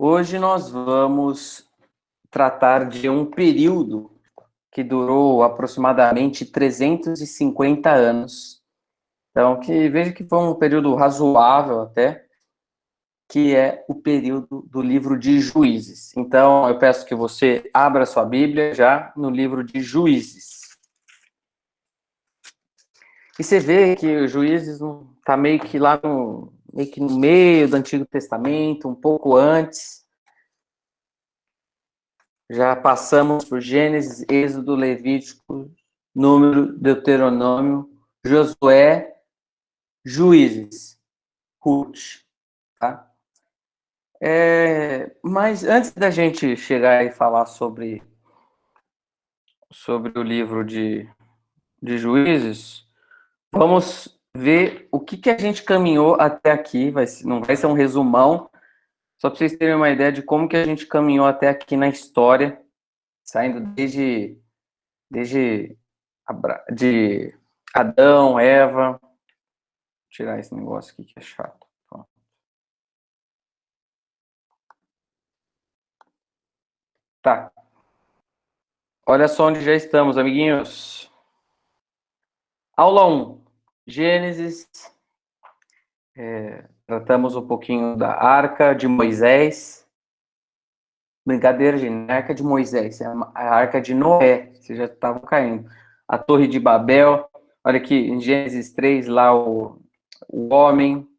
Hoje nós vamos tratar de um período que durou aproximadamente 350 anos. Então, que veja que foi um período razoável até, que é o período do livro de Juízes. Então, eu peço que você abra sua Bíblia já no livro de Juízes. E você vê que o Juízes está meio que meio que no meio do Antigo Testamento, um pouco antes. Já passamos por Gênesis, Êxodo, Levítico, Número, Deuteronômio, Josué, Juízes, Ruth, tá? Mas antes da gente chegar e falar sobre o livro de Juízes, vamos ver o que a gente caminhou até aqui. Não vai ser um resumão, só para vocês terem uma ideia de como que a gente caminhou até aqui na história, saindo desde de Adão, Eva. Vou tirar esse negócio aqui que é chato. Pronto. Tá. Olha só onde já estamos, amiguinhos. Aula 1. Gênesis. Tratamos um pouquinho da Arca de Moisés. Brincadeira, gente. A Arca de Moisés. É a Arca de Noé. Vocês já estavam caindo. A Torre de Babel. Olha aqui, em Gênesis 3, lá o homem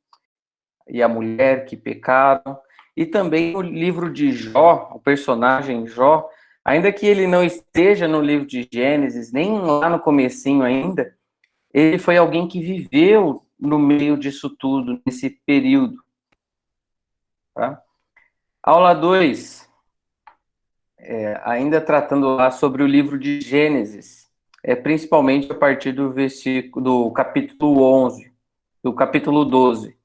e a mulher que pecaram. E também o livro de Jó, o personagem Jó, ainda que ele não esteja no livro de Gênesis, nem lá no comecinho ainda, ele foi alguém que viveu no meio disso tudo, nesse período. Tá? Aula 2, ainda tratando lá sobre o livro de Gênesis, principalmente a partir do capítulo 11, do capítulo 12.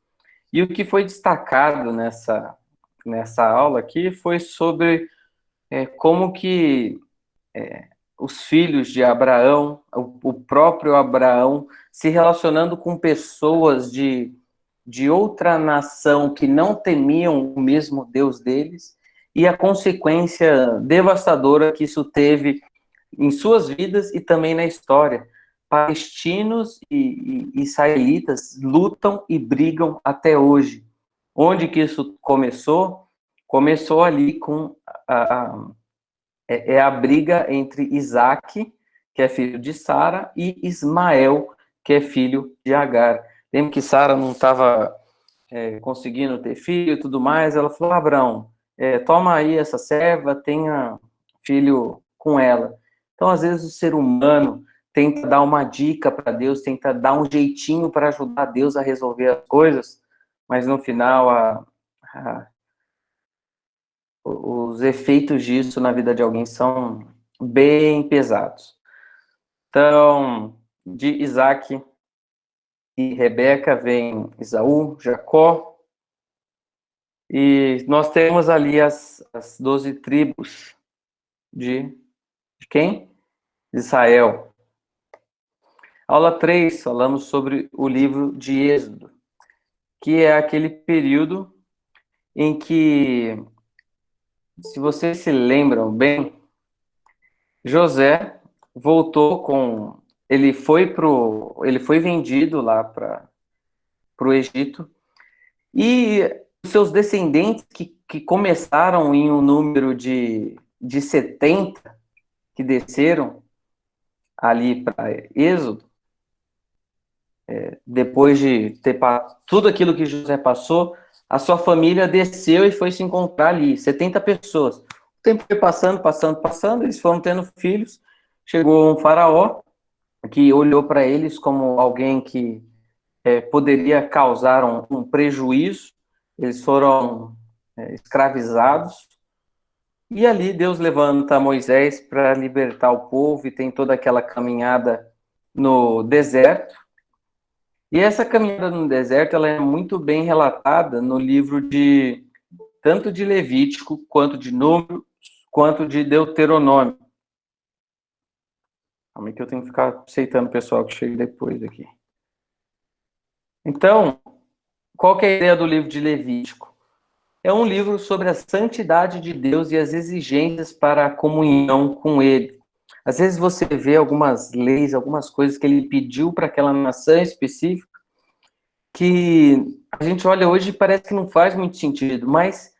E o que foi destacado nessa aula aqui foi sobre como que os filhos de Abraão, o próprio Abraão, se relacionando com pessoas de outra nação que não temiam o mesmo Deus deles, e a consequência devastadora que isso teve em suas vidas e também na história. Palestinos e israelitas lutam e brigam até hoje. Onde que isso começou? Começou ali com a briga entre Isaac, que é filho de Sara, e Ismael, que é filho de Agar. Lembra que Sara não estava conseguindo ter filho e tudo mais? Ela falou: Abraão, toma aí essa serva, tenha filho com ela. Então, às vezes, o ser humano tenta dar uma dica para Deus, tenta dar um jeitinho para ajudar Deus a resolver as coisas, mas no final os efeitos disso na vida de alguém são bem pesados. Então, de Isaac e Rebeca vem Esaú, Jacó, e nós temos ali as 12 tribos de quem? De Israel. Aula 3, falamos sobre o livro de Êxodo, que é aquele período em que, se vocês se lembram bem, José voltou com... Ele foi vendido lá para o Egito, e os seus descendentes, que começaram em um número de 70, que desceram ali para Êxodo, depois de ter tudo aquilo que José passou, a sua família desceu e foi se encontrar ali, 70 pessoas. O tempo foi passando, eles foram tendo filhos, chegou um faraó, que olhou para eles como alguém que poderia causar um prejuízo, eles foram escravizados, e ali Deus levanta Moisés para libertar o povo, e tem toda aquela caminhada no deserto. E essa caminhada no deserto, ela é muito bem relatada no livro tanto de Levítico, quanto de Número, quanto de Deuteronômio. Calma aí que eu tenho que ficar aceitando o pessoal que chega depois aqui. Então, qual que é a ideia do livro de Levítico? É um livro sobre a santidade de Deus e as exigências para a comunhão com Ele. Às vezes você vê algumas leis, algumas coisas que ele pediu para aquela nação específica, que a gente olha hoje e parece que não faz muito sentido, mas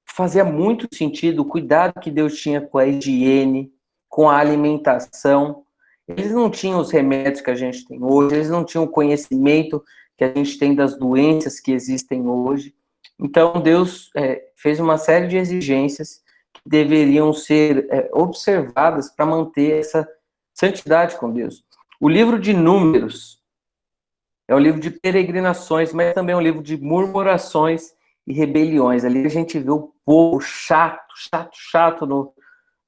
fazia muito sentido o cuidado que Deus tinha com a higiene, com a alimentação. Eles não tinham os remédios que a gente tem hoje, eles não tinham o conhecimento que a gente tem das doenças que existem hoje. Então, Deus fez uma série de exigências que deveriam ser observadas para manter essa santidade com Deus. O livro de Números é um livro de peregrinações, mas também é um livro de murmurações e rebeliões. Ali a gente vê o povo chato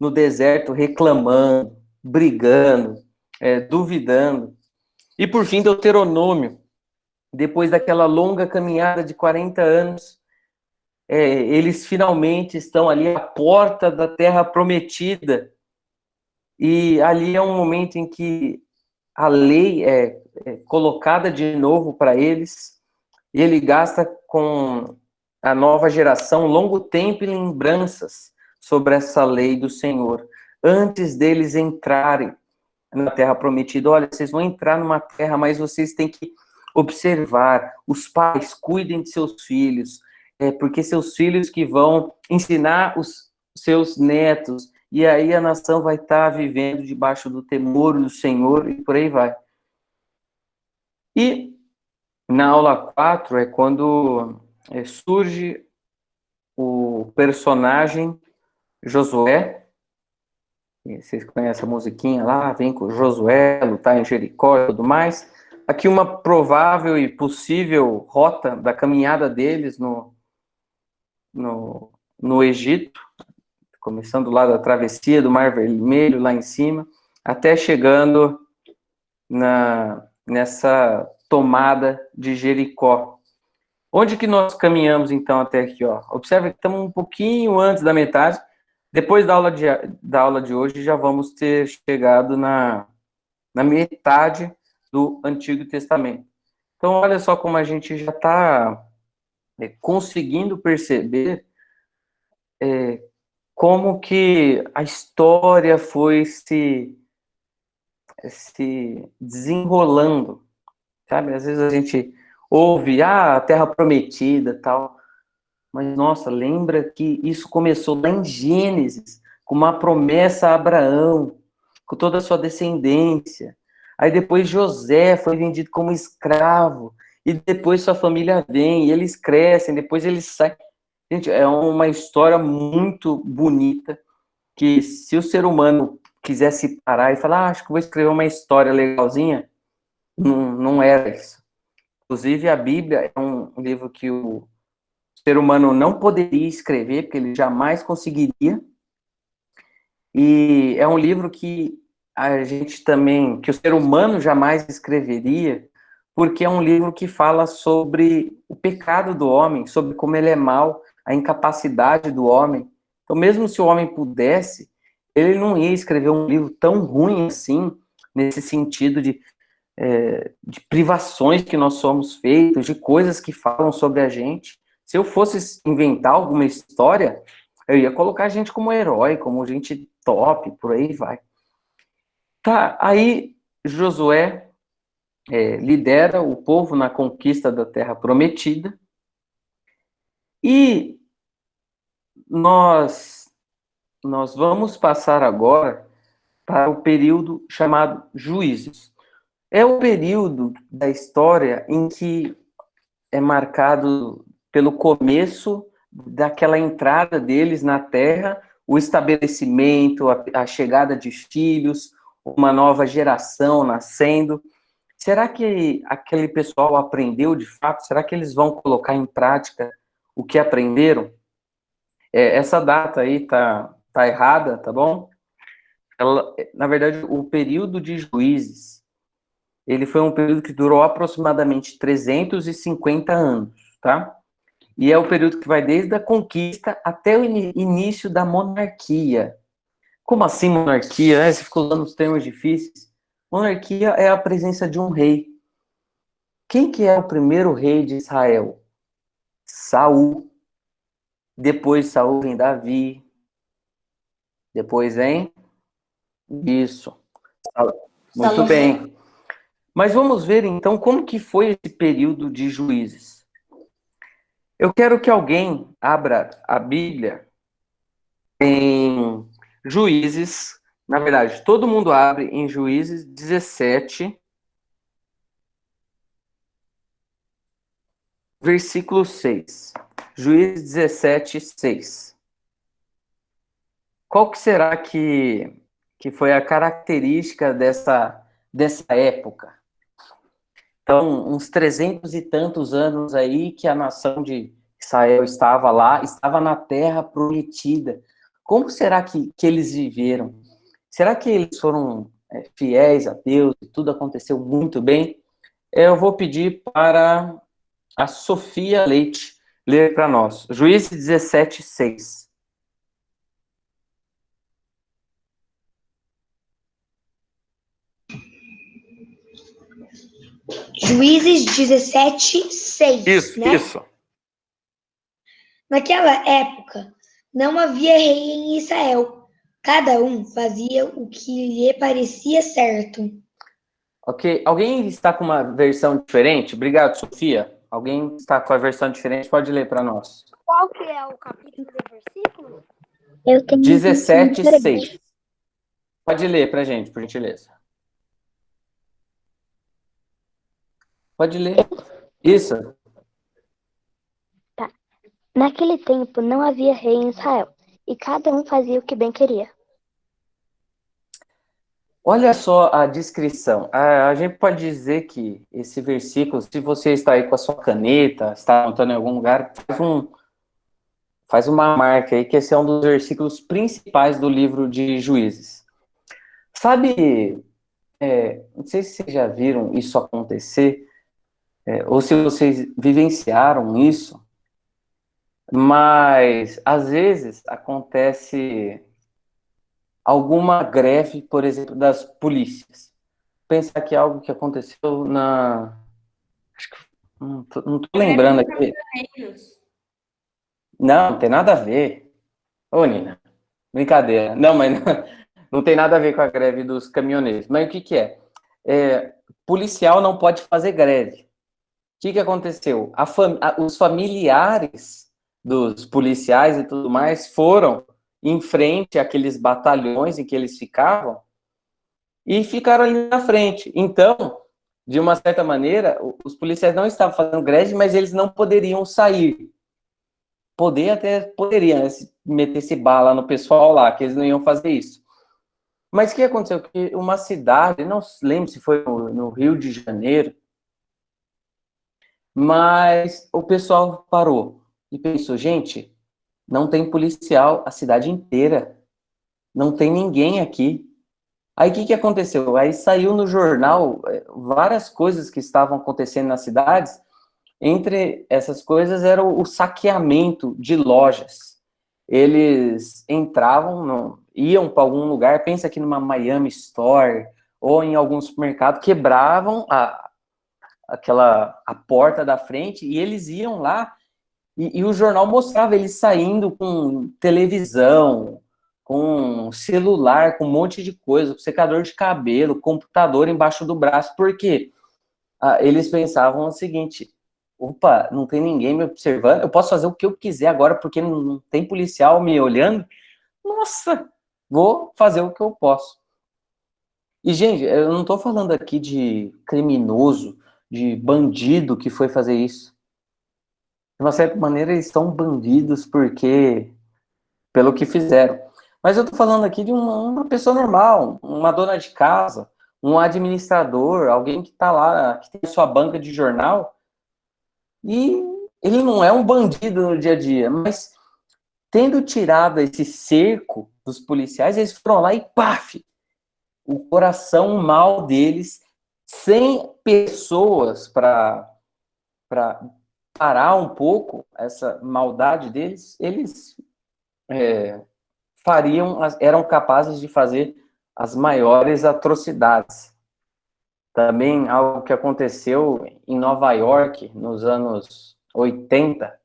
no deserto, reclamando, brigando, duvidando. E por fim, Deuteronômio, depois daquela longa caminhada de 40 anos, eles finalmente estão ali à porta da terra prometida. E ali é um momento em que a lei é colocada de novo para eles, e ele gasta com a nova geração longo tempo e lembranças sobre essa lei do Senhor, antes deles entrarem na terra prometida. Olha, vocês vão entrar numa terra, mas vocês têm que observar, os pais cuidem de seus filhos, porque seus filhos que vão ensinar os seus netos, e aí a nação vai estar vivendo debaixo do temor do Senhor, e por aí vai. E na aula 4 é quando surge o personagem Josué. Vocês conhecem a musiquinha lá, vem com Josué, lutar em Jericó e tudo mais. Aqui uma provável e possível rota da caminhada deles no Egito, começando lá da travessia do Mar Vermelho, lá em cima, até chegando nessa tomada de Jericó. Onde que nós caminhamos, então, até aqui? Ó? Observe que estamos um pouquinho antes da metade. Depois da aula de hoje, já vamos ter chegado na metade do Antigo Testamento. Então, olha só como a gente já está conseguindo perceber como que a história foi se desenrolando, sabe? Às vezes a gente ouve, a Terra Prometida, tal, mas, nossa, lembra que isso começou lá em Gênesis, com uma promessa a Abraão, com toda a sua descendência. Aí depois José foi vendido como escravo, e depois sua família vem, e eles crescem, depois eles saem. Gente, é uma história muito bonita, que se o ser humano quisesse parar e falar, acho que vou escrever uma história legalzinha, não era isso. Inclusive, a Bíblia é um livro que o ser humano não poderia escrever, porque ele jamais conseguiria. E é um livro que a gente também, que o ser humano jamais escreveria, porque é um livro que fala sobre o pecado do homem, sobre como ele é mau, a incapacidade do homem. Então, mesmo se o homem pudesse, ele não ia escrever um livro tão ruim assim, nesse sentido de privações que nós somos feitos, de coisas que falam sobre a gente. Se eu fosse inventar alguma história, eu ia colocar a gente como herói, como gente top, por aí vai. Tá, aí Josué lidera o povo na conquista da Terra Prometida, e nós vamos passar agora para o período chamado Juízes. É o período da história em que é marcado pelo começo daquela entrada deles na Terra, o estabelecimento, a chegada de filhos, uma nova geração nascendo. Será que aquele pessoal aprendeu de fato? Será que eles vão colocar em prática o que aprenderam? Essa data aí tá errada, tá bom? Na verdade, o período de Juízes, ele foi um período que durou aproximadamente 350 anos, tá? E é o período que vai desde a conquista até o início da monarquia. Como assim monarquia? Você ficou usando os termos difíceis. Monarquia é a presença de um rei. Quem que é o primeiro rei de Israel? Saul. Depois Saul vem Davi. Depois vem... Isso. Muito Salomão. bem. Mas vamos ver, então, como que foi esse período de Juízes. Eu quero que alguém abra a Bíblia em Juízes. Na verdade, todo mundo abre em Juízes 17, versículo 6. Juízes 17, 6. Qual que será que foi a característica dessa época? Então, uns 300 e tantos anos aí que a nação de Israel estava lá, estava na terra prometida. Como será que eles viveram? Será que eles foram fiéis a Deus e tudo aconteceu muito bem? Eu vou pedir para a Sofia Leite ler para nós. Juízes 17, 6. Juízes 17, 6, né? Isso. Naquela época, não havia rei em Israel. Cada um fazia o que lhe parecia certo. Ok. Alguém está com uma versão diferente? Obrigado, Sofia. Alguém está com a versão diferente? Pode ler para nós. Qual que é o capítulo do versículo? Eu tenho 17, 6. diferente. Pode ler para a gente, por gentileza. Pode ler. Isso. Tá. Naquele tempo não havia rei em Israel, e cada um fazia o que bem queria. Olha só a descrição. A gente pode dizer que esse versículo, se você está aí com a sua caneta, está anotando em algum lugar, faz uma marca aí, que esse é um dos versículos principais do livro de Juízes. Sabe, não sei se vocês já viram isso acontecer, ou se vocês vivenciaram isso, mas às vezes acontece alguma greve, por exemplo, das polícias. Pensar que é algo que aconteceu na... Acho que, não tô lembrando aqui. Não tem nada a ver. Ô, Nina, brincadeira. Não, mas não tem nada a ver com a greve dos caminhoneiros. Mas o que é? Policial não pode fazer greve. O que aconteceu? Os familiares dos policiais e tudo mais foram em frente àqueles batalhões em que eles ficavam e ficaram ali na frente. Então, de uma certa maneira, os policiais não estavam fazendo greve, mas eles não poderiam sair. Até poderiam, né, meter esse bala no pessoal lá, que eles não iam fazer isso. Mas o que aconteceu? Que uma cidade, não lembro se foi no Rio de Janeiro, mas o pessoal parou e pensou, gente, não tem policial a cidade inteira, não tem ninguém aqui. Aí o que aconteceu? Aí saiu no jornal várias coisas que estavam acontecendo nas cidades. Entre essas coisas era o saqueamento de lojas. Eles entravam, iam para algum lugar, pensa aqui numa Miami Store ou em algum supermercado, quebravam a porta da frente e eles iam lá e o jornal mostrava eles saindo com televisão, com celular, com um monte de coisa, com secador de cabelo, computador embaixo do braço. Por quê? Eles pensavam o seguinte: opa, não tem ninguém me observando, eu posso fazer o que eu quiser agora porque não tem policial me olhando. Nossa, vou fazer o que eu posso. E, gente, eu não estou falando aqui de criminoso, de bandido que foi fazer isso. De uma certa maneira, eles são bandidos pelo que fizeram. Mas eu estou falando aqui de uma pessoa normal, uma dona de casa, um administrador, alguém que está lá, que tem sua banca de jornal, e ele não é um bandido no dia a dia, mas tendo tirado esse cerco dos policiais, eles foram lá e paf! O coração mal deles, sem pessoas para parar um pouco essa maldade deles, eles eram capazes de fazer as maiores atrocidades. Também algo que aconteceu em Nova York nos anos 80,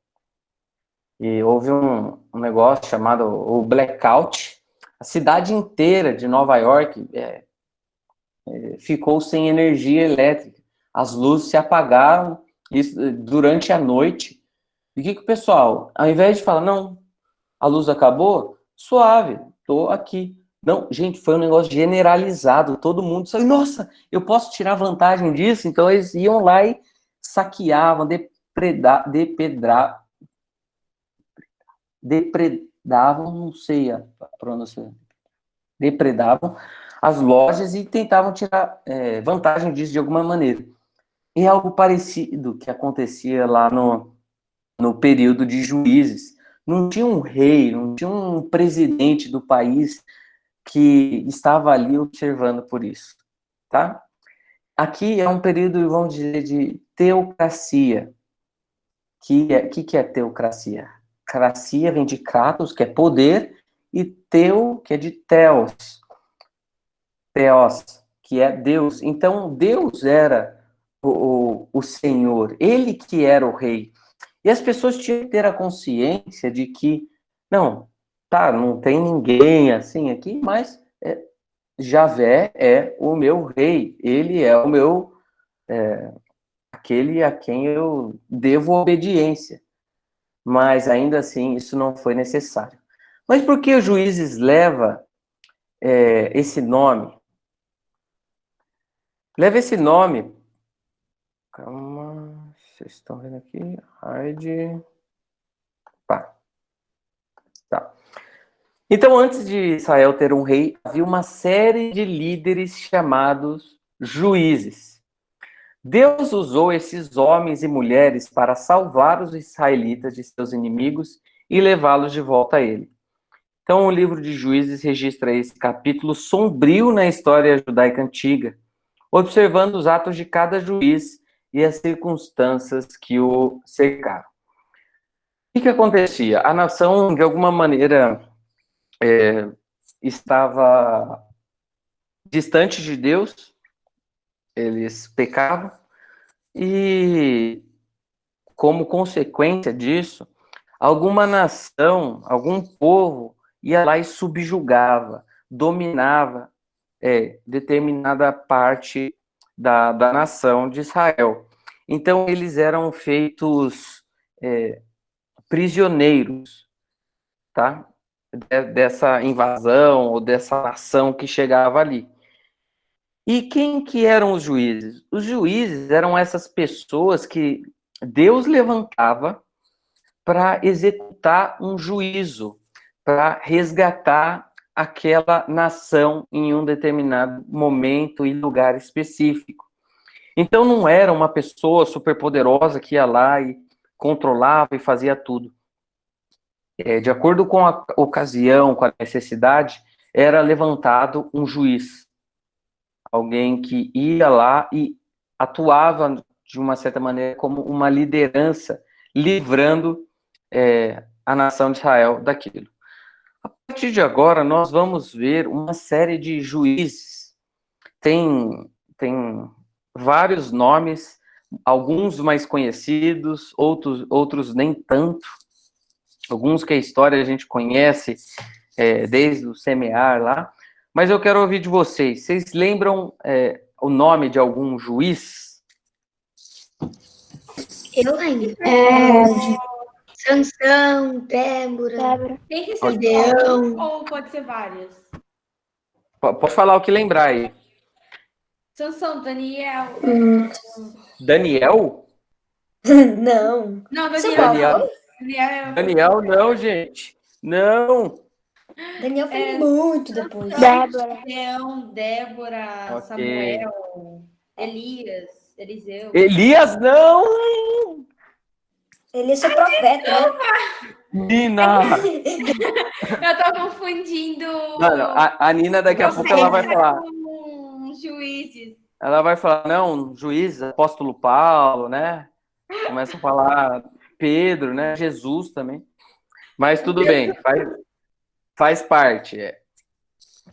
e houve um negócio chamado o blackout. A cidade inteira de Nova York ficou sem energia elétrica. As luzes se apagaram durante a noite. E o que o pessoal, ao invés de falar, não, a luz acabou, suave, tô aqui. Não, gente, foi um negócio generalizado, todo mundo saiu, nossa, eu posso tirar vantagem disso? Então eles iam lá e saqueavam, depredavam, não sei a pronúncia, depredavam as lojas e tentavam tirar vantagem disso de alguma maneira. E é algo parecido que acontecia lá no período de Juízes. Não tinha um rei, não tinha um presidente do país que estava ali observando por isso, tá? Aqui é um período, vamos dizer, de teocracia. Que é teocracia? Cracia vem de kratos, que é poder, e teu, que é de theos, que é Deus. Então, Deus era o Senhor, ele que era o rei. E as pessoas tinham que ter a consciência de que, não, tá, não tem ninguém assim aqui, mas Javé é o meu rei, ele é o meu, aquele a quem eu devo obediência. Mas ainda assim, isso não foi necessário. Mas por que os Juízes leva esse nome? Leva esse nome. Calma, vocês estão vendo aqui? Hard. Tá. Então, antes de Israel ter um rei, havia uma série de líderes chamados juízes. Deus usou esses homens e mulheres para salvar os israelitas de seus inimigos e levá-los de volta a ele. Então, o livro de Juízes registra esse capítulo sombrio na história judaica antiga, observando os atos de cada juiz e as circunstâncias que o cercaram. O que acontecia? A nação, de alguma maneira, estava distante de Deus, eles pecavam, e como consequência disso, alguma nação, algum povo ia lá e subjugava, dominava determinada parte da nação de Israel. Então, eles eram feitos prisioneiros, tá? Dessa invasão ou dessa nação que chegava ali. E quem que eram os juízes? Os juízes eram essas pessoas que Deus levantava para executar um juízo, para resgatar aquela nação em um determinado momento e lugar específico. Então não era uma pessoa superpoderosa que ia lá e controlava e fazia tudo. De acordo com a ocasião, com a necessidade, era levantado um juiz. Alguém que ia lá e atuava, de uma certa maneira, como uma liderança, livrando a nação de Israel daquilo. A partir de agora, nós vamos ver uma série de juízes. Tem vários nomes, alguns mais conhecidos, outros nem tanto. Alguns que a história a gente conhece desde o semear lá. Mas eu quero ouvir de vocês. Vocês lembram o nome de algum juiz? Eu lembro. Sansão, Débora. Tem que ser Gideão. um ou pode ser vários? Pode falar o que lembrar aí. Sansão, Daniel. Daniel? Não. Não, Daniel. Daniel. Daniel, não, gente. Não. Daniel foi muito depois. Débora. Gideão, Débora, Ok. Samuel, Elias, Eliseu. Elias, não! Ele é seu profeta, né? Nina! Eu tô confundindo. Não, a Nina daqui a pouco ela vai falar. Com juízes. Ela vai falar, não, juiz, apóstolo Paulo, né? Começa a falar Pedro, né? Jesus também. Mas tudo bem, faz parte.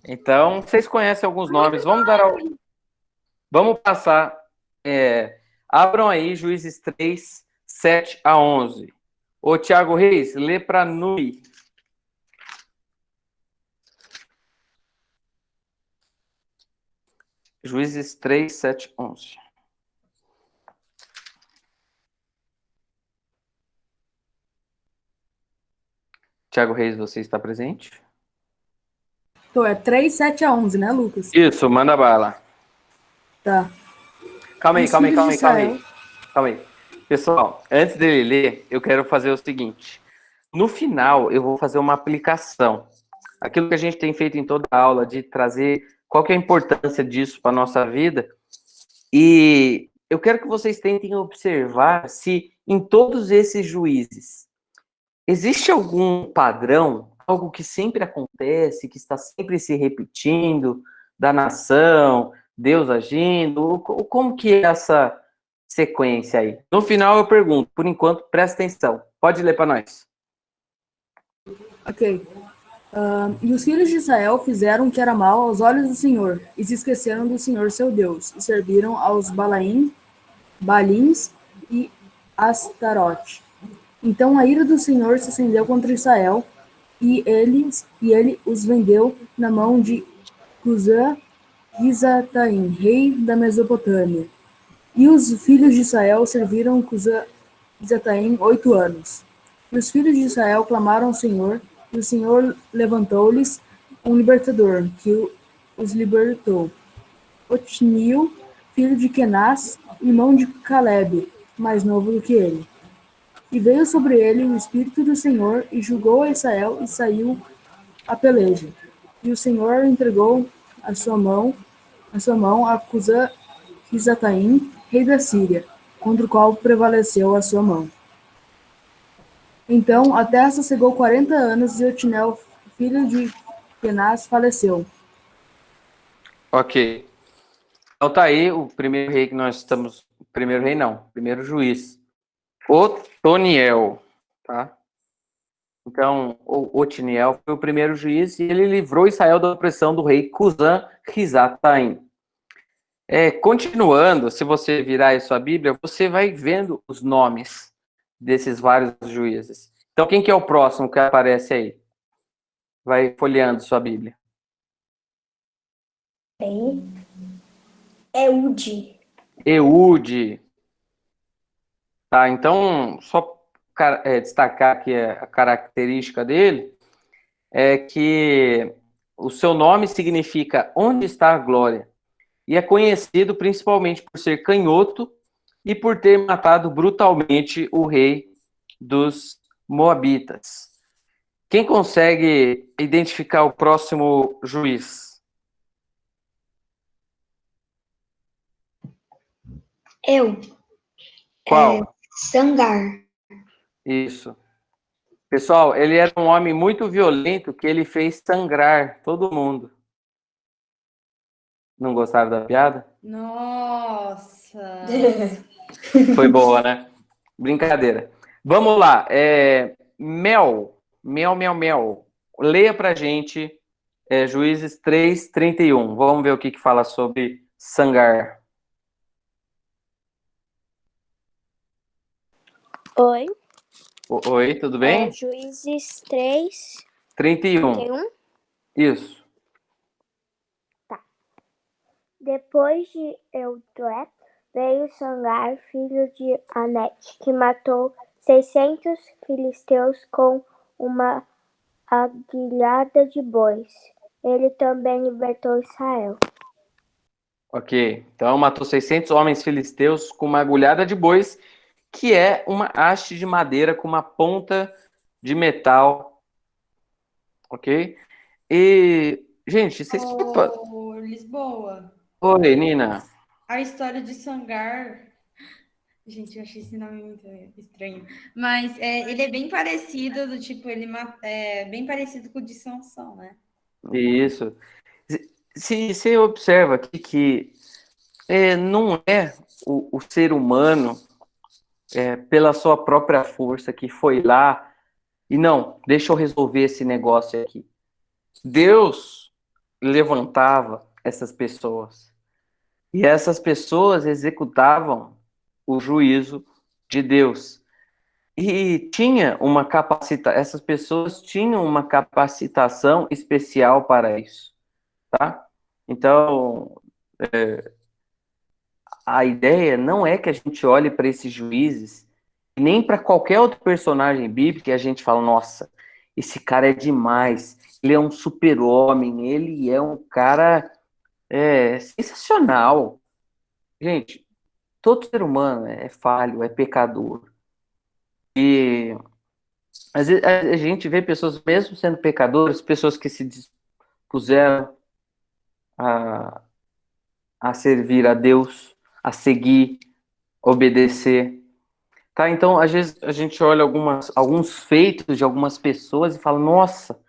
Então, vocês conhecem alguns nomes. Vamos passar. Abram aí Juízes 3, 7 a 11. Ô, Thiago Reis, lê para Nui. Juízes 3, 7, 11. Thiago Reis, você está presente? Tô, é 3, 7 a 11, né, Lucas? Isso, manda bala. Tá. Calma aí, Os calma aí, filhos calma aí, de calma aí. Calma aí. Pessoal, antes dele ler, eu quero fazer o seguinte. No final, eu vou fazer uma aplicação. Aquilo que a gente tem feito em toda a aula, de trazer qual que é a importância disso para a nossa vida. E eu quero que vocês tentem observar se em todos esses juízes existe algum padrão, algo que sempre acontece, que está sempre se repetindo, da nação, Deus agindo, como que é essa sequência aí? No final eu pergunto, por enquanto, presta atenção. Pode ler para nós. Ok. E os filhos de Israel fizeram o que era mal aos olhos do Senhor, e se esqueceram do Senhor seu Deus, e serviram aos Balins e Astarote. Então a ira do Senhor se acendeu contra Israel, e ele os vendeu na mão de Cusã-Risataim, rei da Mesopotâmia. E os filhos de Israel serviram Cusã-Risataim 8 anos. E os filhos de Israel clamaram ao Senhor, e o Senhor levantou-lhes um libertador, que os libertou. Otniel, filho de Kenaz, irmão de Calebe, mais novo do que ele. E veio sobre ele o Espírito do Senhor, e julgou a Israel, e saiu a peleja. E o Senhor entregou a sua mão a Cusã-Risataim, rei da Síria, contra o qual prevaleceu a sua mão. Então a terra sossegou 40 anos, e Otniel, filho de Kenaz, faleceu. Ok. Então tá aí o primeiro rei que nós estamos... Primeiro rei não, primeiro juiz. Otoniel, tá? Então, o Otniel foi o primeiro juiz e ele livrou Israel da opressão do rei Cusã-Risataim. Continuando, se você virar aí sua Bíblia, você vai vendo os nomes desses vários juízes. Então, quem que é o próximo que aparece aí? Vai folheando sua Bíblia. É Udi. Eude. Tá, então, só destacar aqui a característica dele, é que o seu nome significa onde está a glória, e é conhecido principalmente por ser canhoto e por ter matado brutalmente o rei dos Moabitas. Quem consegue identificar o próximo juiz? Eu. Qual? Sangar. Isso. Pessoal, ele era um homem muito violento que ele fez sangrar todo mundo. Não gostaram da piada? Nossa. Foi boa, né? Brincadeira. Vamos lá. Mel. Leia pra gente Juízes 3:31. Vamos ver o que fala sobre Sangar. Oi, Oi, tudo bem? Juízes 3, 31. 31. Isso. Depois de Eudré, veio Sangar, filho de Anete, que matou 600 filisteus com uma aguilhada de bois. Ele também libertou Israel. Ok. Então, matou 600 homens filisteus com uma agulhada de bois, que é uma haste de madeira com uma ponta de metal. Ok? E, gente, vocês... Lisboa. Oi, Nina. A história de Sangar. Gente, eu achei esse nome muito estranho. Mas ele é bem parecido, do tipo, é bem parecido com o de Sansão, né? Isso. Se você observa aqui que não é o ser humano pela sua própria força que foi lá e não, deixa eu resolver esse negócio aqui. Deus levantava essas pessoas e essas pessoas executavam o juízo de Deus. E tinha uma essas pessoas tinham uma capacitação especial para isso, tá? Então, a ideia não é que a gente olhe para esses juízes, nem para qualquer outro personagem bíblico e a gente fala, nossa, esse cara é demais, ele é um super-homem, ele é um cara sensacional. Gente, todo ser humano é falho, é pecador. E às vezes a gente vê pessoas, mesmo sendo pecadores, pessoas que se dispuseram a, a servir a Deus, a seguir, obedecer. Tá, então, às vezes a gente olha alguns feitos de algumas pessoas e fala, nossa,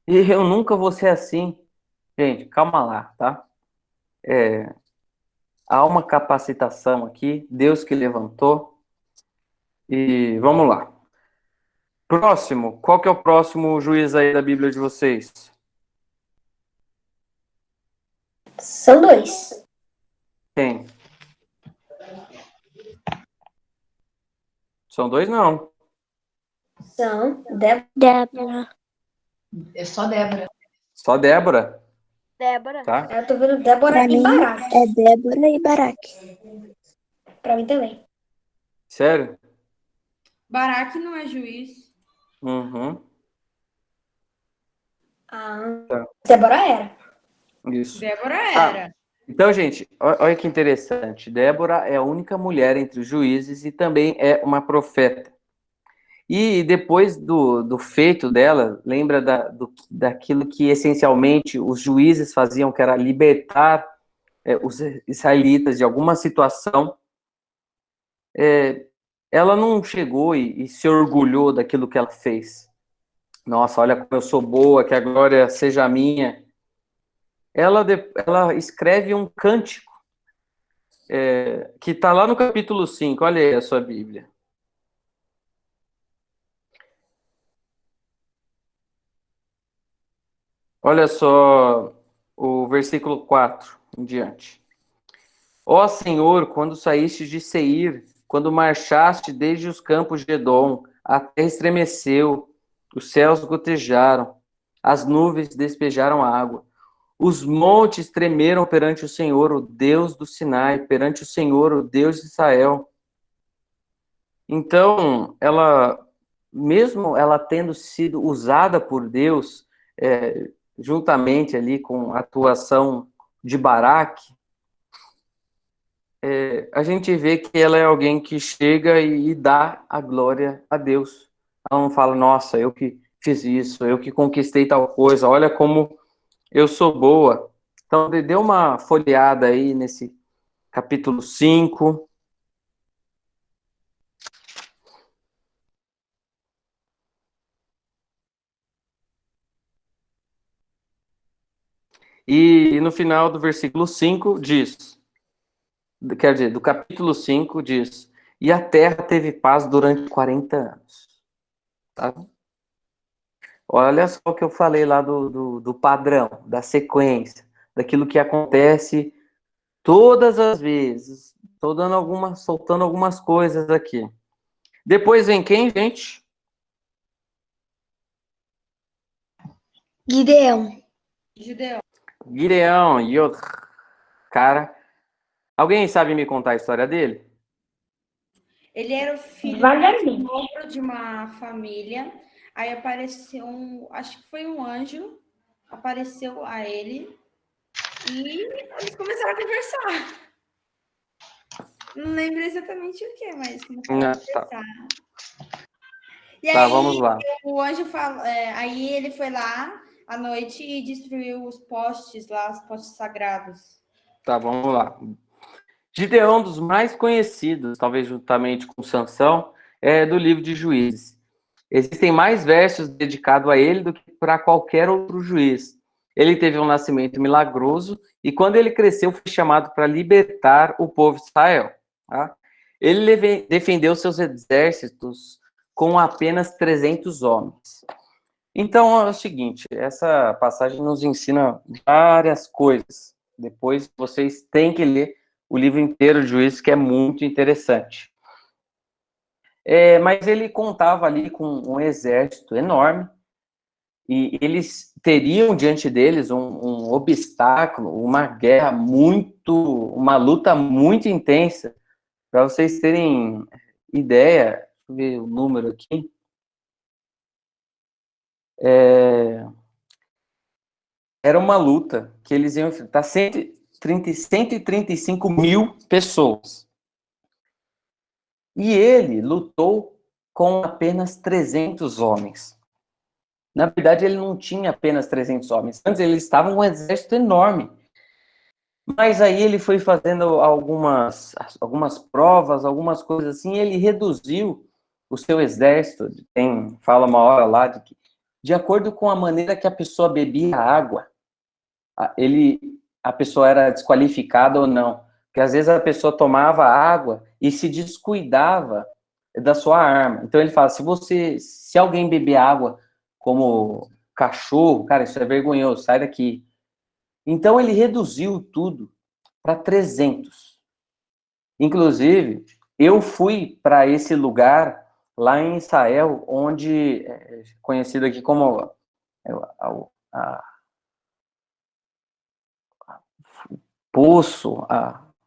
eu nunca vou ser assim. Gente, calma lá, tá? Há uma capacitação aqui, Deus que levantou, e vamos lá. Próximo, qual que é o próximo juiz aí da Bíblia de vocês? São dois. Quem? São dois, não. São Débora. Débora. É só Débora. Só Débora, Débora. tá? Eu tô vendo Débora Pra e mim, Baraque. é Débora e Baraque. Pra mim também. Sério? Baraque não é juiz. Uhum. Tá. Débora era. Isso. Débora Tá. era. Então, gente, olha que interessante. Débora é a única mulher entre os juízes e também é uma profeta. E depois do feito dela, lembra daquilo que essencialmente os juízes faziam, que era libertar os israelitas de alguma situação. Ela não chegou e se orgulhou daquilo que ela fez. Nossa, olha como eu sou boa, que a glória seja minha. Ela escreve um cântico que está lá no capítulo 5. Olha aí a sua Bíblia. Olha só o versículo 4 em diante. Ó Senhor, quando saíste de Seir, quando marchaste desde os campos de Edom, a terra estremeceu, os céus gotejaram, as nuvens despejaram água. Os montes tremeram perante o Senhor, o Deus do Sinai, perante o Senhor, o Deus de Israel. Então, mesmo ela tendo sido usada por Deus, juntamente ali com a atuação de Baraque, a gente vê que ela é alguém que chega e dá a glória a Deus. Ela não fala, nossa, eu que fiz isso, eu que conquistei tal coisa, olha como eu sou boa. Então, dê uma folheada aí nesse capítulo 5. E no final do versículo 5 diz, quer dizer, do capítulo 5 diz, e a terra teve paz durante 40 anos. Tá? Olha só o que eu falei lá do padrão, da sequência, daquilo que acontece todas as vezes. Estou soltando algumas coisas aqui. Depois vem quem, gente? Gideão. Gideão. Gideão. E o cara. Alguém sabe me contar a história dele? Ele era o filho Vagamente. de uma família. Aí apareceu acho que foi um anjo, apareceu a ele e eles começaram a conversar. Não lembro exatamente o que, mas começaram a conversar. E Tá, aí, vamos lá. o anjo falou, aí ele foi lá à noite e destruiu os postes lá, os postes sagrados. Tá, vamos lá. Gideão, dos mais conhecidos, talvez juntamente com Sansão, é do livro de Juízes. Existem mais versos dedicados a ele do que para qualquer outro juiz. Ele teve um nascimento milagroso e quando ele cresceu foi chamado para libertar o povo de Israel. Tá? Ele defendeu seus exércitos com apenas 300 homens. Então é o seguinte, essa passagem nos ensina várias coisas. Depois vocês têm que ler o livro inteiro de Juízes, que é muito interessante. Mas ele contava ali com um exército enorme, e eles teriam diante deles um obstáculo, uma guerra uma luta muito intensa. Para vocês terem ideia, deixa eu ver o número aqui. Era uma luta que eles iam enfrentar 135 mil pessoas. E ele lutou com apenas 300 homens. Na verdade, ele não tinha apenas 300 homens. Antes, ele estava um exército enorme. Mas aí ele foi fazendo algumas provas, algumas coisas assim, e ele reduziu o seu exército. Fala uma hora lá de que, de acordo com a maneira que a pessoa bebia água, a pessoa era desqualificada ou não. Porque às vezes a pessoa tomava água e se descuidava da sua arma. Então ele fala, se alguém beber água como cachorro, cara, isso é vergonhoso, sai daqui. Então ele reduziu tudo para 300. Inclusive, eu fui para esse lugar lá em Israel, onde é conhecido aqui como Poço,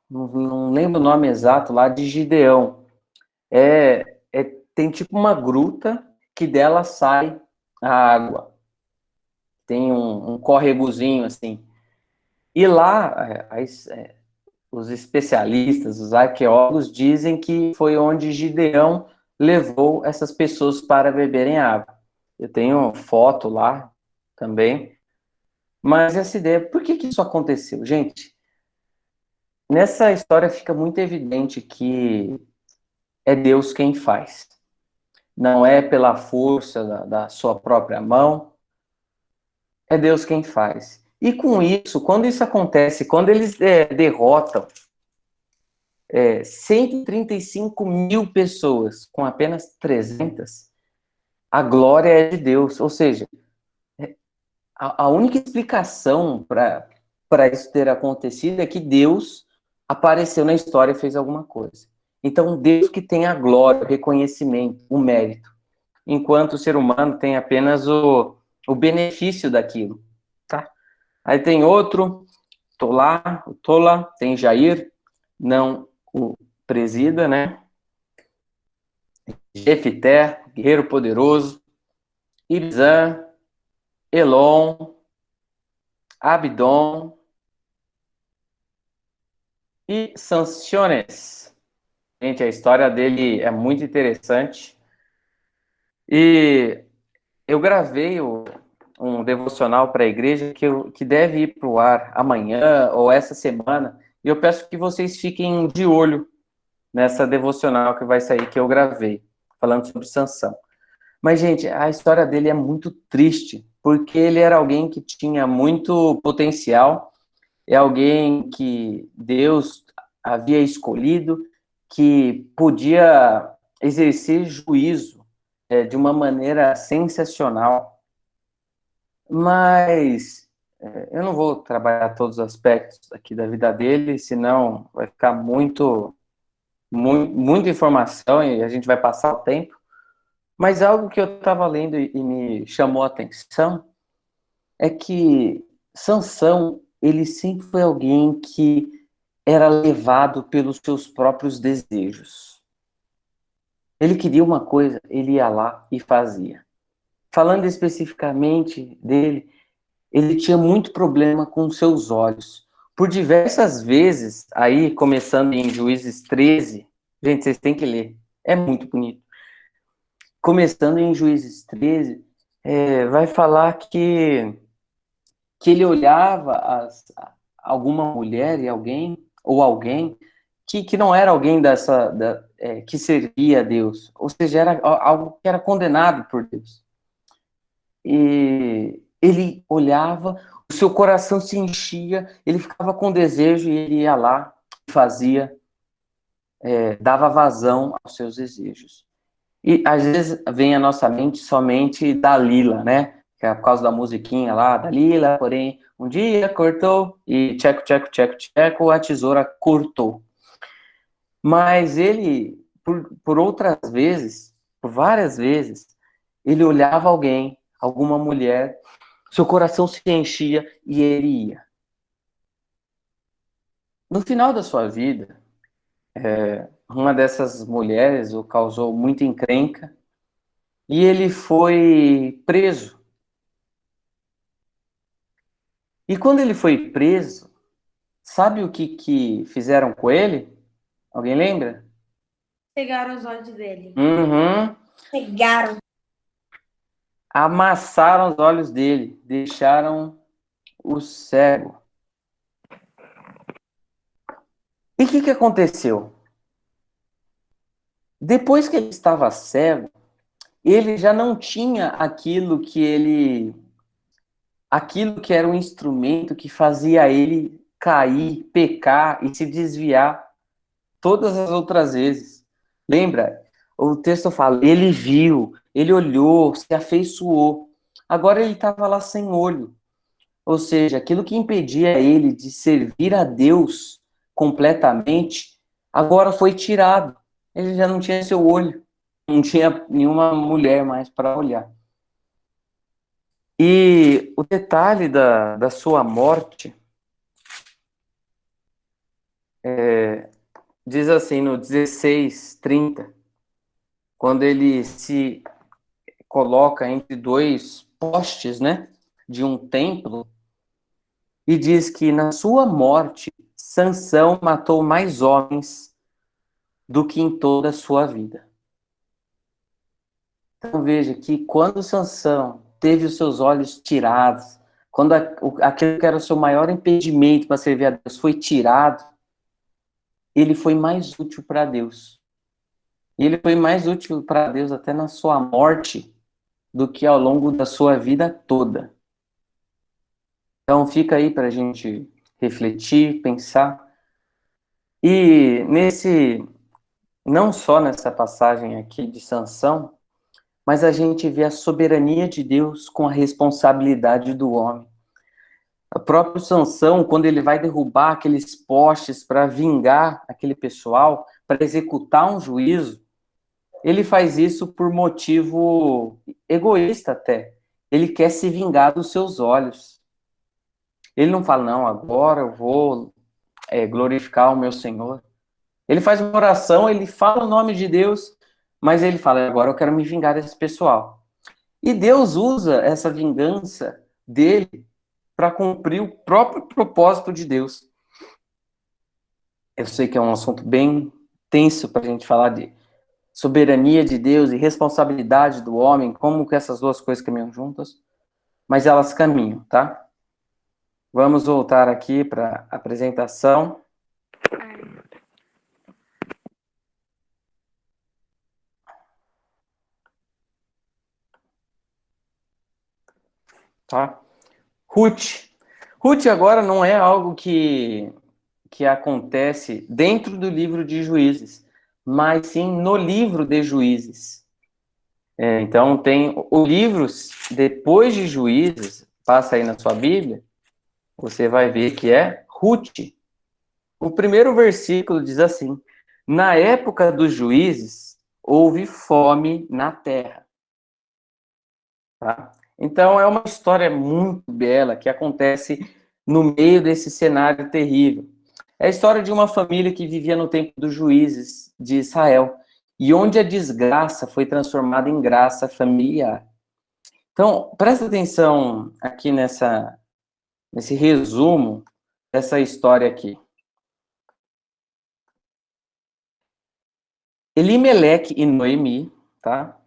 não lembro o nome exato lá, de Gideão. Tem tipo uma gruta que dela sai a água. Tem um córregozinho assim. E lá, os especialistas, os arqueólogos dizem que foi onde Gideão levou essas pessoas para beberem água. Eu tenho foto lá também. Mas essa ideia, por que isso aconteceu? Gente, nessa história fica muito evidente que é Deus quem faz. Não é pela força da sua própria mão, é Deus quem faz. E com isso, quando isso acontece, quando eles derrotam 135 mil pessoas com apenas 300, a glória é de Deus. Ou seja, a única explicação para isso ter acontecido é que Deus apareceu na história e fez alguma coisa. Então, Deus que tem a glória, o reconhecimento, o mérito, enquanto o ser humano tem apenas o benefício daquilo. Tá? Aí tem outro, Tola, tem Jair, não o presida, né? Jefité, guerreiro poderoso, Ibzan, Elon, Abdon e Sanciones. Gente, a história dele é muito interessante. E eu gravei um devocional para a igreja que deve ir para o ar amanhã ou essa semana. E eu peço que vocês fiquem de olho nessa devocional que vai sair, que eu gravei, falando sobre Sansão. Mas, gente, a história dele é muito triste, porque ele era alguém que tinha muito potencial, é alguém que Deus havia escolhido, que podia exercer juízo de uma maneira sensacional. Mas eu não vou trabalhar todos os aspectos aqui da vida dele, senão vai ficar muita informação e a gente vai passar o tempo. Mas algo que eu estava lendo e me chamou a atenção é que Sansão, ele sempre foi alguém que era levado pelos seus próprios desejos. Ele queria uma coisa, ele ia lá e fazia. Falando especificamente dele, ele tinha muito problema com seus olhos. Por diversas vezes, aí começando em Juízes 13, gente, vocês têm que ler, é muito bonito. Começando em Juízes 13, vai falar que ele olhava alguma mulher e alguém que não era alguém que servia a Deus, ou seja, era algo que era condenado por Deus. E ele olhava, o seu coração se enchia, ele ficava com desejo e ele ia lá, fazia, dava vazão aos seus desejos. E às vezes vem à nossa mente somente Dalila, né? Que é por causa da musiquinha lá, Dalila, porém, um dia cortou e tcheco, tcheco, tcheco, tcheco, a tesoura cortou. Mas ele, por outras vezes, por várias vezes, ele olhava alguém, alguma mulher, seu coração se enchia e ele ia. No final da sua vida, uma dessas mulheres o causou muita encrenca e ele foi preso. E quando ele foi preso, sabe o que fizeram com ele? Alguém lembra? Pegaram os olhos dele. Uhum. Pegaram. Amassaram os olhos dele, deixaram o cego. E o que aconteceu? Depois que ele estava cego, ele já não tinha aquilo que era um instrumento que fazia ele cair, pecar e se desviar todas as outras vezes. Lembra? O texto fala, ele viu, ele olhou, se afeiçoou. Agora ele estava lá sem olho. Ou seja, aquilo que impedia ele de servir a Deus completamente, agora foi tirado. Ele já não tinha seu olho, não tinha nenhuma mulher mais para olhar. E o detalhe da sua morte diz assim no 16:30, quando ele se coloca entre dois postes, né, de um templo, e diz que na sua morte, Sansão matou mais homens do que em toda a sua vida. Então veja que quando Sansão teve os seus olhos tirados, quando aquilo que era o seu maior impedimento para servir a Deus foi tirado, ele foi mais útil para Deus. E ele foi mais útil para Deus até na sua morte do que ao longo da sua vida toda. Então fica aí para a gente refletir, pensar. E não só nessa passagem aqui de Sansão, mas a gente vê a soberania de Deus com a responsabilidade do homem. O próprio Sansão, quando ele vai derrubar aqueles postes para vingar aquele pessoal, para executar um juízo, ele faz isso por motivo egoísta até. Ele quer se vingar dos seus olhos. Ele não fala, não, agora eu vou glorificar o meu Senhor. Ele faz uma oração, ele fala o nome de Deus, mas ele fala, agora eu quero me vingar desse pessoal. E Deus usa essa vingança dele para cumprir o próprio propósito de Deus. Eu sei que é um assunto bem tenso para a gente falar de soberania de Deus e responsabilidade do homem, como que essas duas coisas caminham juntas, mas elas caminham, tá? Vamos voltar aqui para a apresentação. Tá? Ruth. Ruth agora não é algo que acontece dentro do livro de Juízes, mas sim no livro de Juízes. Então tem o livro depois de Juízes, passa aí na sua Bíblia, você vai ver que é Ruth. O primeiro versículo diz assim: na época dos juízes, houve fome na terra. Tá? Então, é uma história muito bela que acontece no meio desse cenário terrível. É a história de uma família que vivia no tempo dos juízes de Israel, e onde a desgraça foi transformada em graça familiar. Então, presta atenção aqui nesse resumo dessa história aqui. Elimeleque e Noemi, tá?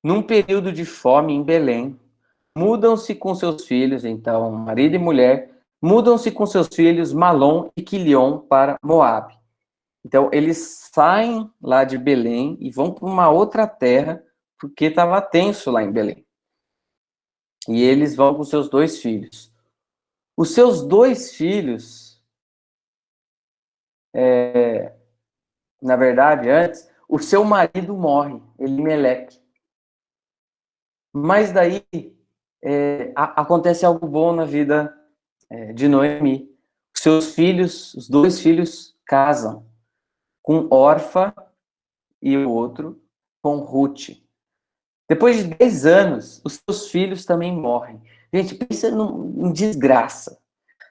Num período de fome em Belém, mudam-se com seus filhos, então, marido e mulher, mudam-se com seus filhos Malom e Quilion para Moabe. Então, eles saem lá de Belém e vão para uma outra terra, porque estava tenso lá em Belém. E eles vão com seus 2 filhos. Os seus 2 filhos, na verdade, antes, o seu marido morre, Elimeleque. Mas daí acontece algo bom na vida de Noemi. Os seus filhos, os 2 filhos, casam com Orfa e o outro com Ruth. Depois de 10 anos, os seus filhos também morrem. Gente, pensa em desgraça.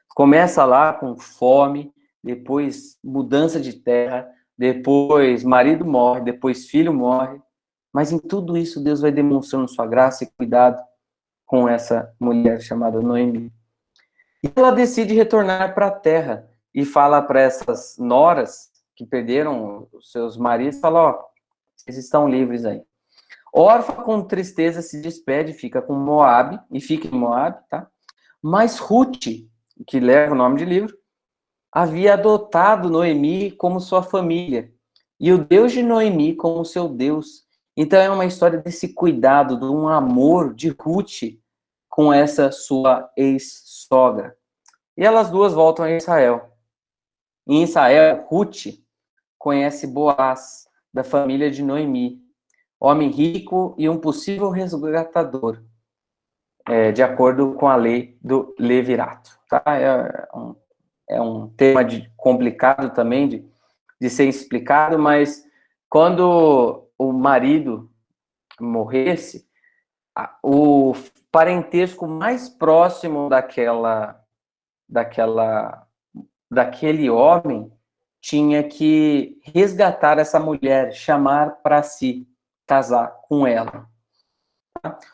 Começa lá com fome, depois mudança de terra, depois marido morre, depois filho morre. Mas em tudo isso, Deus vai demonstrando sua graça e cuidado com essa mulher chamada Noemi. E ela decide retornar para a terra e fala para essas noras que perderam os seus maridos, fala, ó, vocês estão livres aí. Orfa, com tristeza, se despede, fica com Moabe, e fica em Moabe, tá? Mas Ruth, que leva o nome de livro, havia adotado Noemi como sua família, e o Deus de Noemi como seu Deus. Então é uma história desse cuidado, de um amor de Ruth com essa sua ex-sogra. E elas duas voltam a Israel. Em Israel, Ruth conhece Boaz, da família de Noemi, homem rico e um possível resgatador, de acordo com a lei do levirato. Tá? É um tema complicado também de ser explicado, mas quando o marido morresse, o parentesco mais próximo daquele homem tinha que resgatar essa mulher, chamar para si, casar com ela.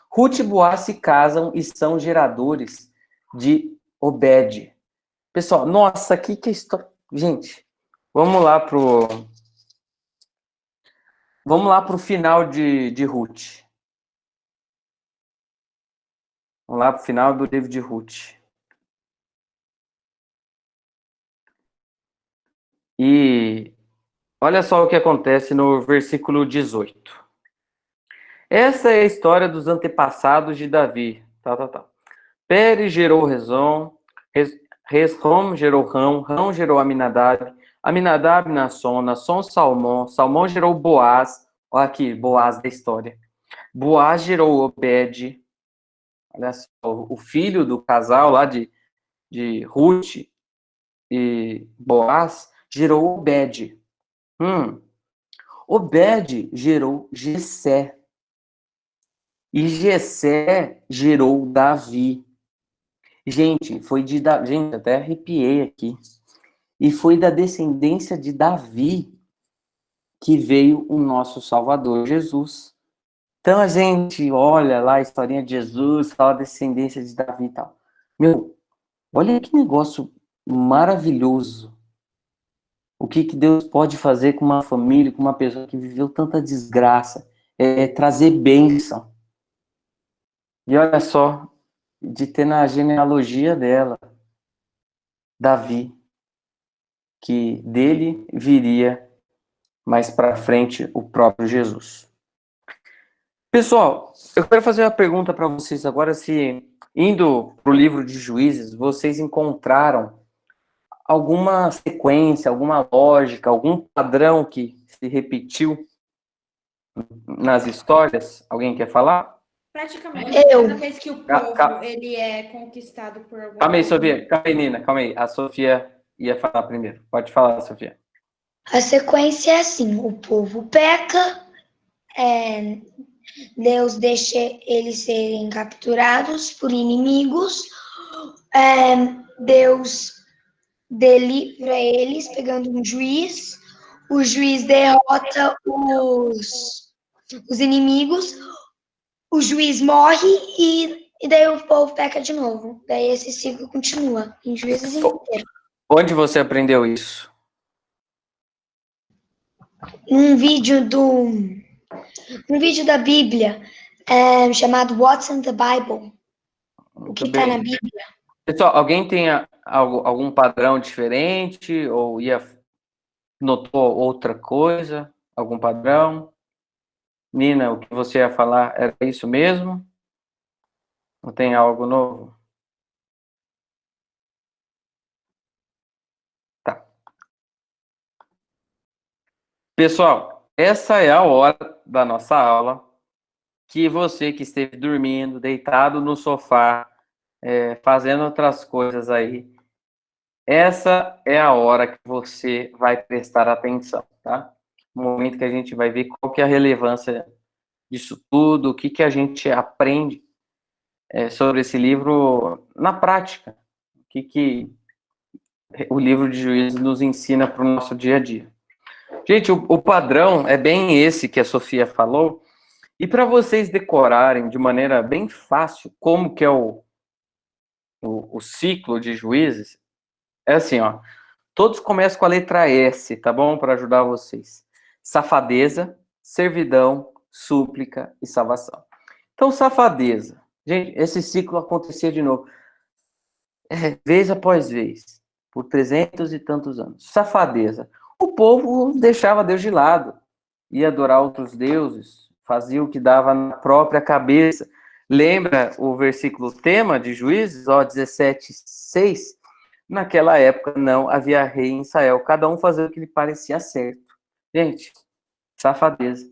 Ruth e Boaz se casam e são geradores de Obed. Pessoal, nossa, que história. Gente, vamos lá pro final de Ruth. Vamos lá pro final do livro de Ruth. E olha só o que acontece no versículo 18. Essa é a história dos antepassados de Davi. Pérez gerou Rezon, Rezrom gerou Rão, Rão gerou Aminadab, Aminadab Nasson, Nasson Salmão, Salmão gerou Boaz. Olha aqui, Boaz da história. Boaz gerou Obed. Olha só, o filho do casal lá de Ruth e Boaz gerou Obed. Obed gerou Jessé. E Jessé gerou Davi. Gente, gente, até arrepiei aqui. E foi da descendência de Davi que veio o nosso Salvador, Jesus. Então a gente olha lá a historinha de Jesus, fala a descendência de Davi e tal. Meu, olha que negócio maravilhoso. O que Deus pode fazer com uma família, com uma pessoa que viveu tanta desgraça. É trazer bênção. E olha só, de ter na genealogia dela, Davi, que dele viria mais para frente o próprio Jesus. Pessoal, eu quero fazer uma pergunta para vocês agora, se indo para o livro de Juízes, vocês encontraram alguma sequência, alguma lógica, algum padrão que se repetiu nas histórias? Alguém quer falar? Praticamente, Eu. cada vez que o povo ele é conquistado por alguma Calma aí, coisa. Sofia. Calma aí, Nina. Calma aí. A Sofia ia falar primeiro. Pode falar, Sofia. A sequência é assim: o povo peca, Deus deixa eles serem capturados por inimigos, Deus delivra eles pegando um juiz, o juiz derrota os inimigos, o juiz morre e daí o povo peca de novo. Daí esse ciclo continua em Juízes inteiro. Onde você aprendeu isso? Num vídeo da Bíblia chamado What's in the Bible? O que está na Bíblia? Pessoal, alguém tem algum padrão diferente ou notou outra coisa? Algum padrão? Nina, o que você ia falar era isso mesmo? Não tem algo novo? Tá. Pessoal, essa é a hora da nossa aula que você que esteve dormindo, deitado no sofá, fazendo outras coisas aí, essa é a hora que você vai prestar atenção, tá? um momento que a gente vai ver qual que é a relevância disso tudo, o que que a gente aprende sobre esse livro na prática, o que que o livro de Juízes nos ensina para o nosso dia a dia. Gente, o padrão é bem esse que a Sofia falou, e para vocês decorarem de maneira bem fácil como que é o ciclo de Juízes, é assim, ó, todos começam com a letra S, tá bom? Para ajudar vocês. Safadeza, servidão, súplica e salvação. Então, safadeza. Gente, esse ciclo acontecia de novo. Vez após vez. Por 300 e tantos anos. Safadeza. O povo deixava Deus de lado. Ia adorar outros deuses. Fazia o que dava na própria cabeça. Lembra o versículo tema de Juízes? 17:6? Naquela época não havia rei em Israel. Cada um fazia o que lhe parecia certo. Gente, safadeza.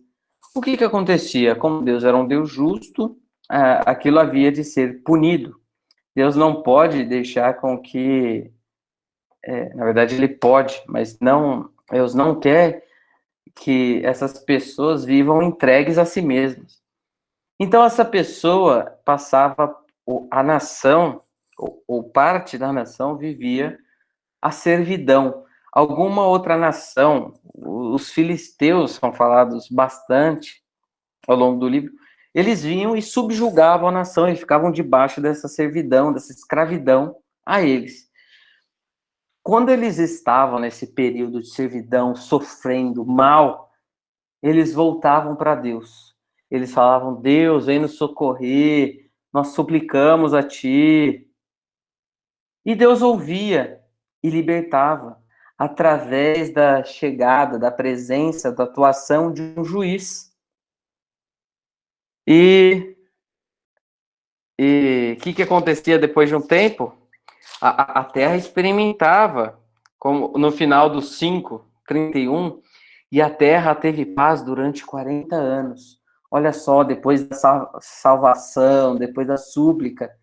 O que acontecia? Como Deus era um Deus justo, aquilo havia de ser punido. Deus não pode deixar com que... na verdade, ele pode, mas não, Deus não quer que essas pessoas vivam entregues a si mesmas. Então, essa pessoa passava... A nação, ou parte da nação, vivia a servidão. Alguma outra nação, os filisteus são falados bastante ao longo do livro, eles vinham e subjugavam a nação, e ficavam debaixo dessa servidão, dessa escravidão a eles. Quando eles estavam nesse período de servidão, sofrendo mal, eles voltavam para Deus. Eles falavam: Deus, vem nos socorrer, nós suplicamos a Ti. E Deus ouvia e libertava através da chegada, da presença, da atuação de um juiz. E o que acontecia depois de um tempo? A terra experimentava, como no final do 5:31, e a terra teve paz durante 40 anos. Olha só, depois da salvação, depois da súplica,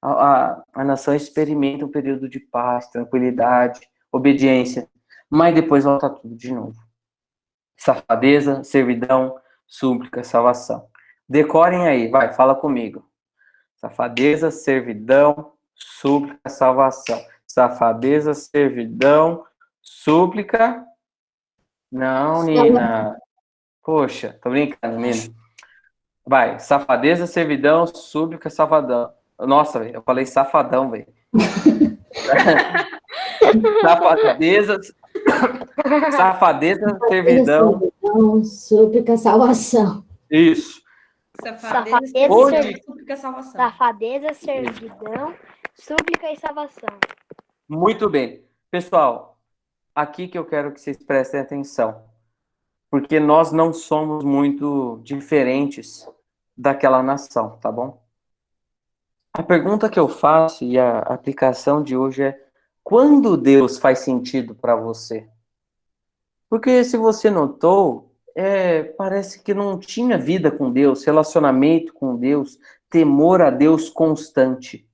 a nação experimenta um período de paz, tranquilidade, obediência, mas depois volta tudo de novo. Safadeza, servidão, súplica, salvação. Decorem aí, vai, fala comigo. Safadeza, servidão, súplica, salvação. Safadeza, servidão, súplica. Não, Nina. Poxa, tô brincando, Nina. Vai, safadeza, servidão, súplica, salvadão. Nossa, velho, eu falei safadão, velho. Safadeza, servidão. Súplica, salvação. Isso. Súplica, salvação. Safadeza, servidão, súplica e salvação. Muito bem. Pessoal, aqui que eu quero que vocês prestem atenção. Porque nós não somos muito diferentes daquela nação, tá bom? A pergunta que eu faço e a aplicação de hoje é: quando Deus faz sentido para você? Porque se você notou, parece que não tinha vida com Deus, relacionamento com Deus, temor a Deus constante.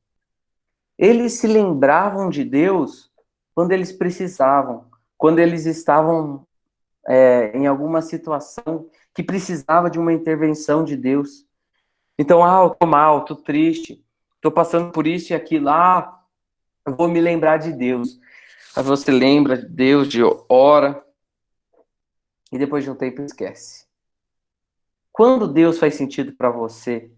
Eles se lembravam de Deus quando eles precisavam, quando eles estavam em alguma situação que precisava de uma intervenção de Deus. Então, eu tô mal, tô triste, tô passando por isso e aquilo, eu vou me lembrar de Deus. Aí você lembra de Deus, ora, e depois de um tempo esquece. Quando Deus faz sentido para você,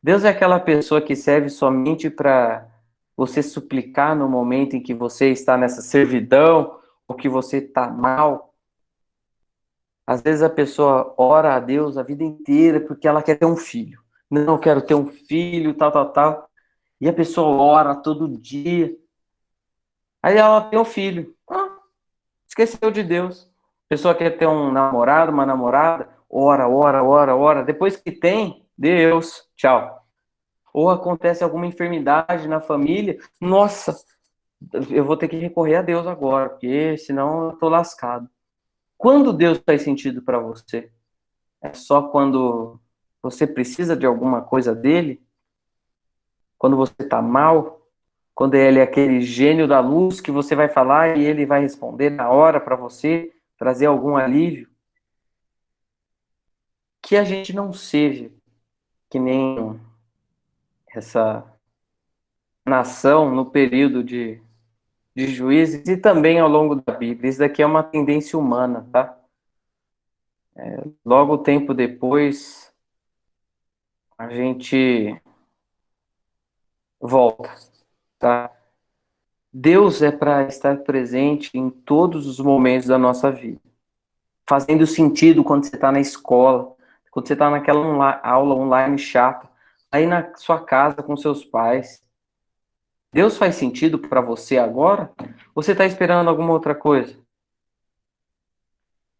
Deus é aquela pessoa que serve somente para você suplicar no momento em que você está nessa servidão, ou que você está mal. Às vezes a pessoa ora a Deus a vida inteira porque ela quer ter um filho. Não, eu quero ter um filho, tal. E a pessoa ora todo dia. Aí ela tem um filho. Esqueceu de Deus. A pessoa quer ter um namorado, uma namorada, ora. Depois que tem, Deus, tchau. Ou acontece alguma enfermidade na família, nossa, eu vou ter que recorrer a Deus agora, porque senão eu tô lascado. Quando Deus faz sentido para você? É só quando você precisa de alguma coisa dele? Quando você está mal? Quando ele é aquele gênio da luz que você vai falar e ele vai responder na hora para você, trazer algum alívio? que a gente não seja que nem essa nação no período de Juízes e também ao longo da Bíblia. Isso daqui é uma tendência humana, tá? Logo tempo depois, a gente volta, tá? Deus é para estar presente em todos os momentos da nossa vida. Fazendo sentido quando você está na escola, quando você está naquela aula online chata, aí na sua casa com seus pais. Deus faz sentido para você agora? Ou você está esperando alguma outra coisa?